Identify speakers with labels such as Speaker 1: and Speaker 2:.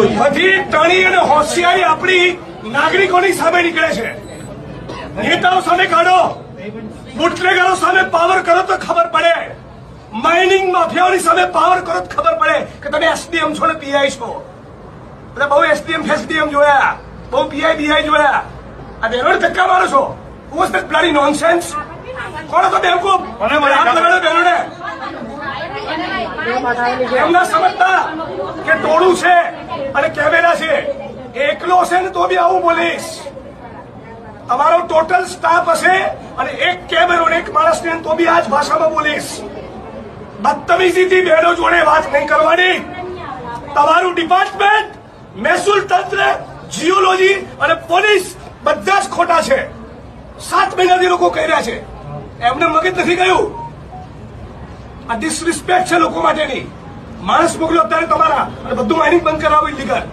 Speaker 1: બધી ટણી અને હોશિયારી આપણી નાગરિકોની સામે નીકળે છે. નેતાઓ સામે કાઢો, બુટલેગરો સામે પાવર કરો તો ખબર પડે, માઇનિંગ માફિયાઓની સામે પાવર કરો તો ખબર પડે કે તમે એસડીએમ છો ને પીઆઈ છો. એટલે બહુ એસડીએમ ફેસડીએમ જોયા, બહુ પીઆઈ બીઆઈ જોયા. આ બહેનોને ધક્કા મારો છો. Was that bloody nonsense? કોણ હતો બેવકૂફ? હાથ લગાડો બહેનોને. એમના સમજતા કે ટોળું છે અને કેમેરા છે. એકલો હશે ને તો બી આવું બોલીશ. તમારો ટોટલ સ્ટાફ હશે અને એક કેમેરો ને એક માણસને તો બી આ જ ભાષામાં બોલીશ. બદતમીજીથી બહેનો જોડે વાત નહીં કરવાની. તમારું ડિપાર્ટમેન્ટ, મહેસૂલ તંત્ર, જીઓલોજી અને પોલીસ બધા જ ખોટા છે. 7 મહિનાથી લોકો કહી રહ્યા છે, એમને મગજ નથી ગયું. આ ડિસરિસ્પેક્ટ છે લોકો માટેની. માણસ મોકલો અત્યારે તમારા અને બધું માઇનિંગ બંધ કરાવો ઇલીગલ.